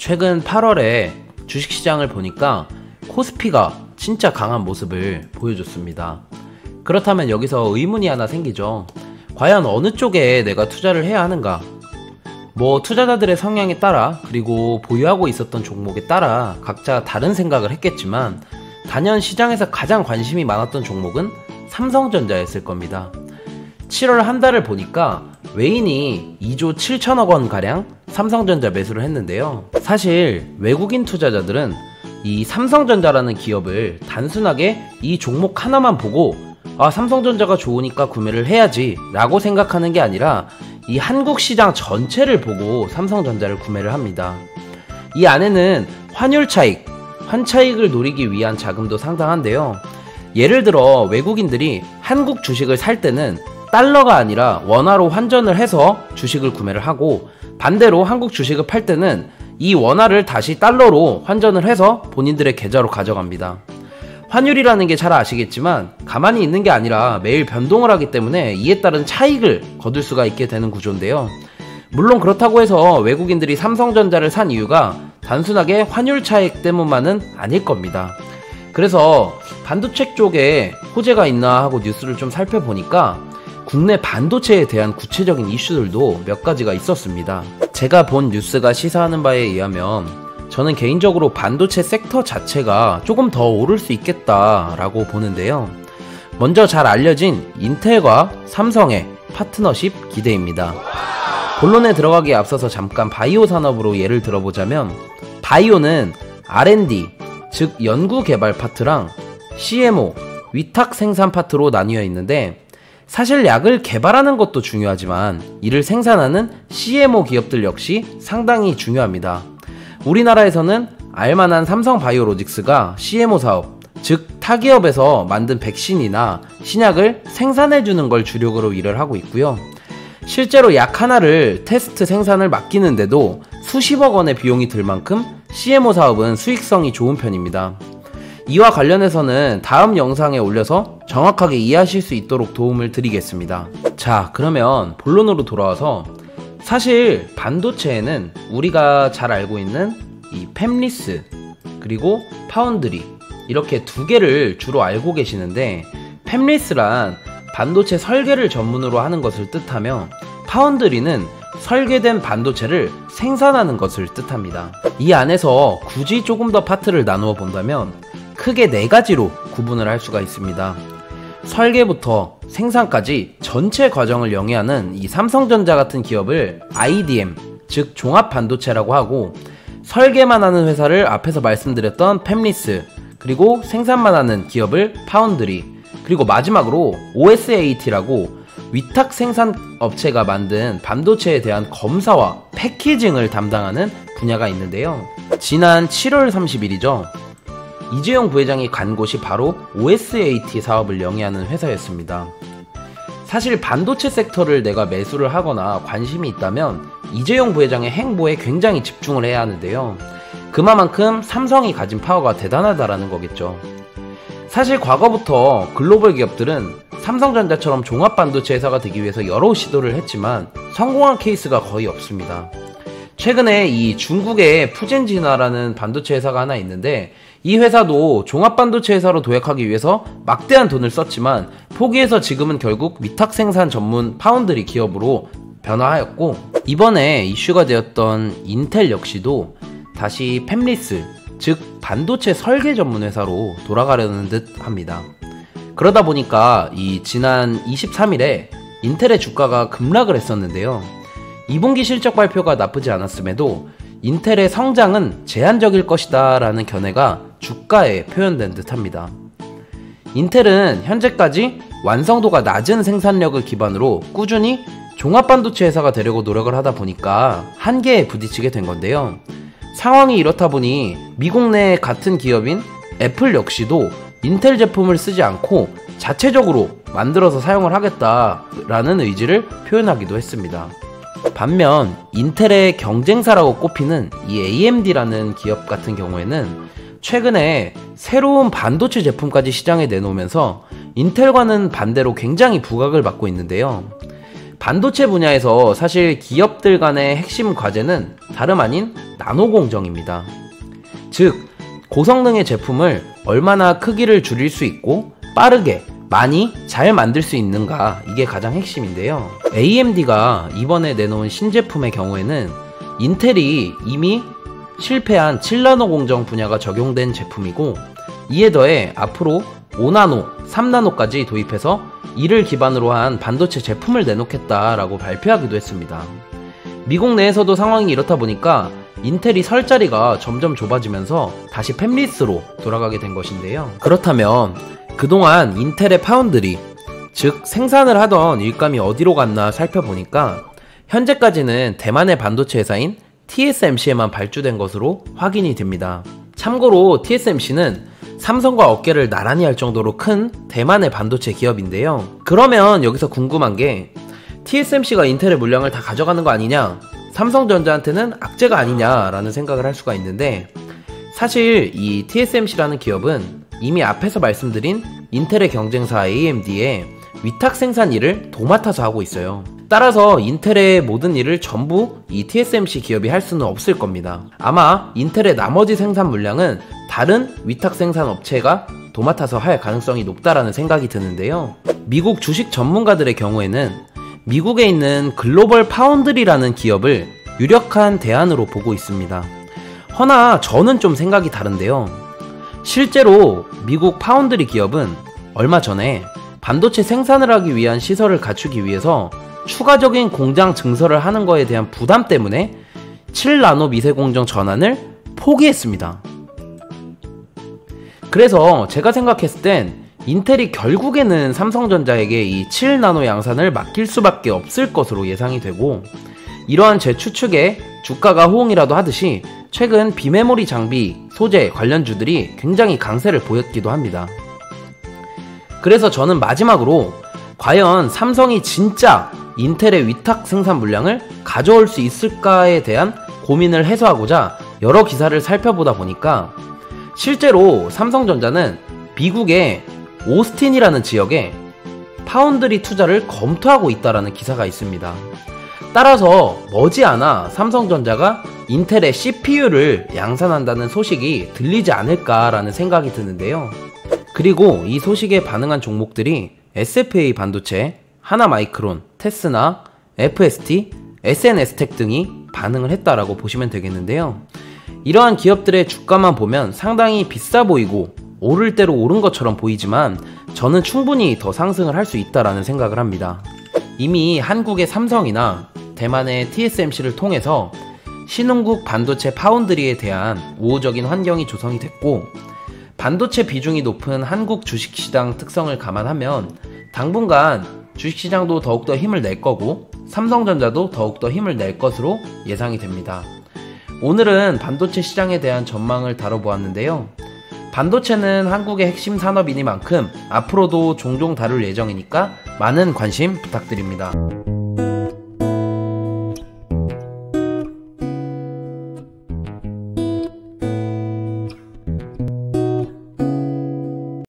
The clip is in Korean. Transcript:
최근 8월에 주식시장을 보니까 코스피가 진짜 강한 모습을 보여줬습니다. 그렇다면 여기서 의문이 하나 생기죠. 과연 어느 쪽에 내가 투자를 해야 하는가? 투자자들의 성향에 따라 그리고 보유하고 있었던 종목에 따라 각자 다른 생각을 했겠지만 단연 시장에서 가장 관심이 많았던 종목은 삼성전자였을 겁니다. 7월 한 달을 보니까 외인이 2조 7천억 원가량 삼성전자 매수를 했는데요. 사실 외국인 투자자들은 이 삼성전자라는 기업을 단순하게 이 종목 하나만 보고 삼성전자가 좋으니까 구매를 해야지 라고 생각하는 게 아니라 이 한국 시장 전체를 보고 삼성전자를 구매를 합니다. 이 안에는 환율 차익, 환차익을 노리기 위한 자금도 상당한데요. 예를 들어 외국인들이 한국 주식을 살 때는 달러가 아니라 원화로 환전을 해서 주식을 구매를 하고, 반대로 한국 주식을 팔 때는 이 원화를 다시 달러로 환전을 해서 본인들의 계좌로 가져갑니다. 환율이라는 게 잘 아시겠지만 가만히 있는 게 아니라 매일 변동을 하기 때문에 이에 따른 차익을 거둘 수가 있게 되는 구조인데요. 물론 그렇다고 해서 외국인들이 삼성전자를 산 이유가 단순하게 환율 차익 때문만은 아닐 겁니다. 그래서 반도체 쪽에 호재가 있나 하고 뉴스를 좀 살펴보니까 국내 반도체에 대한 구체적인 이슈들도 몇 가지가 있었습니다. 제가 본 뉴스가 시사하는 바에 의하면 저는 개인적으로 반도체 섹터 자체가 조금 더 오를 수 있겠다라고 보는데요. 먼저 잘 알려진 인텔과 삼성의 파트너십 기대입니다. 본론에 들어가기에 앞서서 잠깐 바이오 산업으로 예를 들어보자면, 바이오는 R&D, 즉 연구개발 파트랑 CMO, 위탁 생산 파트로 나뉘어 있는데, 사실 약을 개발하는 것도 중요하지만 이를 생산하는 CMO 기업들 역시 상당히 중요합니다. 우리나라에서는 알만한 삼성바이오로직스가 CMO 사업, 즉 타기업에서 만든 백신이나 신약을 생산해주는 걸 주력으로 일을 하고 있고요. 실제로 약 하나를 테스트 생산을 맡기는데도 수십억 원의 비용이 들 만큼 CMO 사업은 수익성이 좋은 편입니다. 이와 관련해서는 다음 영상에 올려서 정확하게 이해하실 수 있도록 도움을 드리겠습니다. 자, 그러면 본론으로 돌아와서, 사실 반도체에는 우리가 잘 알고 있는 이 팹리스 그리고 파운드리, 이렇게 두 개를 주로 알고 계시는데, 팹리스란 반도체 설계를 전문으로 하는 것을 뜻하며 파운드리는 설계된 반도체를 생산하는 것을 뜻합니다. 이 안에서 굳이 조금 더 파트를 나누어 본다면 크게 4가지로 구분을 할 수가 있습니다. 설계부터 생산까지 전체 과정을 영위하는 이 삼성전자 같은 기업을 IDM, 즉 종합반도체라고 하고, 설계만 하는 회사를 앞에서 말씀드렸던 팹리스, 그리고 생산만 하는 기업을 파운드리, 그리고 마지막으로 OSAT라고 위탁 생산 업체가 만든 반도체에 대한 검사와 패키징을 담당하는 분야가 있는데요. 지난 7월 30일이죠. 이재용 부회장이 간 곳이 바로 OSAT 사업을 영위하는 회사였습니다. 사실 반도체 섹터를 내가 매수를 하거나 관심이 있다면 이재용 부회장의 행보에 굉장히 집중을 해야 하는데요. 그만큼 삼성이 가진 파워가 대단하다라는 거겠죠. 사실 과거부터 글로벌 기업들은 삼성전자처럼 종합반도체 회사가 되기 위해서 여러 시도를 했지만 성공한 케이스가 거의 없습니다. 최근에 이 중국의 푸젠진화라는 반도체 회사가 하나 있는데, 이 회사도 종합반도체 회사로 도약하기 위해서 막대한 돈을 썼지만 포기해서 지금은 결국 위탁 생산 전문 파운드리 기업으로 변화하였고, 이번에 이슈가 되었던 인텔 역시도 다시 팹리스, 즉 반도체 설계 전문 회사로 돌아가려는 듯 합니다. 그러다 보니까 이 지난 23일에 인텔의 주가가 급락을 했었는데요. 2분기 실적 발표가 나쁘지 않았음에도 인텔의 성장은 제한적일 것이다 라는 견해가 주가에 표현된 듯 합니다. 인텔은 현재까지 완성도가 낮은 생산력을 기반으로 꾸준히 종합반도체 회사가 되려고 노력을 하다 보니까 한계에 부딪히게 된 건데요. 상황이 이렇다 보니 미국 내 같은 기업인 애플 역시도 인텔 제품을 쓰지 않고 자체적으로 만들어서 사용을 하겠다라는 의지를 표현하기도 했습니다. 반면 인텔의 경쟁사라고 꼽히는 이 AMD라는 기업 같은 경우에는 최근에 새로운 반도체 제품까지 시장에 내놓으면서 인텔과는 반대로 굉장히 부각을 받고 있는데요. 반도체 분야에서 사실 기업들 간의 핵심 과제는 다름 아닌 나노 공정입니다. 즉, 고성능의 제품을 얼마나 크기를 줄일 수 있고 빠르게 많이 잘 만들 수 있는가, 이게 가장 핵심인데요. AMD가 이번에 내놓은 신제품의 경우에는 인텔이 이미 실패한 7나노 공정 분야가 적용된 제품이고, 이에 더해 앞으로 5나노, 3나노까지 도입해서 이를 기반으로 한 반도체 제품을 내놓겠다라고 발표하기도 했습니다. 미국 내에서도 상황이 이렇다 보니까 인텔이 설 자리가 점점 좁아지면서 다시 팹리스로 돌아가게 된 것인데요. 그렇다면 그동안 인텔의 파운드리, 즉 생산을 하던 일감이 어디로 갔나 살펴보니까 현재까지는 대만의 반도체 회사인 TSMC에만 발주된 것으로 확인이 됩니다. 참고로 TSMC는 삼성과 어깨를 나란히 할 정도로 큰 대만의 반도체 기업인데요. 그러면 여기서 궁금한 게, TSMC가 인텔의 물량을 다 가져가는 거 아니냐, 삼성전자한테는 악재가 아니냐라는 생각을 할 수가 있는데, 사실 이 TSMC라는 기업은 이미 앞에서 말씀드린 인텔의 경쟁사 AMD의 위탁 생산 일을 도맡아서 하고 있어요. 따라서 인텔의 모든 일을 전부 이 TSMC 기업이 할 수는 없을 겁니다. 아마 인텔의 나머지 생산 물량은 다른 위탁 생산 업체가 도맡아서 할 가능성이 높다라는 생각이 드는데요. 미국 주식 전문가들의 경우에는 미국에 있는 글로벌 파운드리라는 기업을 유력한 대안으로 보고 있습니다. 허나 저는 좀 생각이 다른데요. 실제로 미국 파운드리 기업은 얼마 전에 반도체 생산을 하기 위한 시설을 갖추기 위해서 추가적인 공장 증설을 하는 거에 대한 부담 때문에 7나노 미세공정 전환을 포기했습니다. 그래서 제가 생각했을 땐 인텔이 결국에는 삼성전자에게 이 7나노 양산을 맡길 수밖에 없을 것으로 예상이 되고, 이러한 제 추측에 주가가 호응이라도 하듯이 최근 비메모리 장비 소재 관련주들이 굉장히 강세를 보였기도 합니다. 그래서 저는 마지막으로 과연 삼성이 진짜 인텔의 위탁 생산 물량을 가져올 수 있을까에 대한 고민을 해소하고자 여러 기사를 살펴보다 보니까 실제로 삼성전자는 미국의 오스틴이라는 지역에 파운드리 투자를 검토하고 있다는 기사가 있습니다. 따라서 머지않아 삼성전자가 인텔의 CPU를 양산한다는 소식이 들리지 않을까라는 생각이 드는데요. 그리고 이 소식에 반응한 종목들이 SFA 반도체, 하나마이크론, 테스나, FST, SNS텍 등이 반응을 했다라고 보시면 되겠는데요. 이러한 기업들의 주가만 보면 상당히 비싸 보이고 오를 대로 오른 것처럼 보이지만 저는 충분히 더 상승을 할 수 있다라는 생각을 합니다. 이미 한국의 삼성이나 대만의 TSMC를 통해서 신흥국 반도체 파운드리에 대한 우호적인 환경이 조성이 됐고, 반도체 비중이 높은 한국 주식시장 특성을 감안하면 당분간 주식시장도 더욱더 힘을 낼 거고 삼성전자도 더욱더 힘을 낼 것으로 예상이 됩니다. 오늘은 반도체 시장에 대한 전망을 다뤄보았는데요. 반도체는 한국의 핵심 산업이니만큼 앞으로도 종종 다룰 예정이니까 많은 관심 부탁드립니다.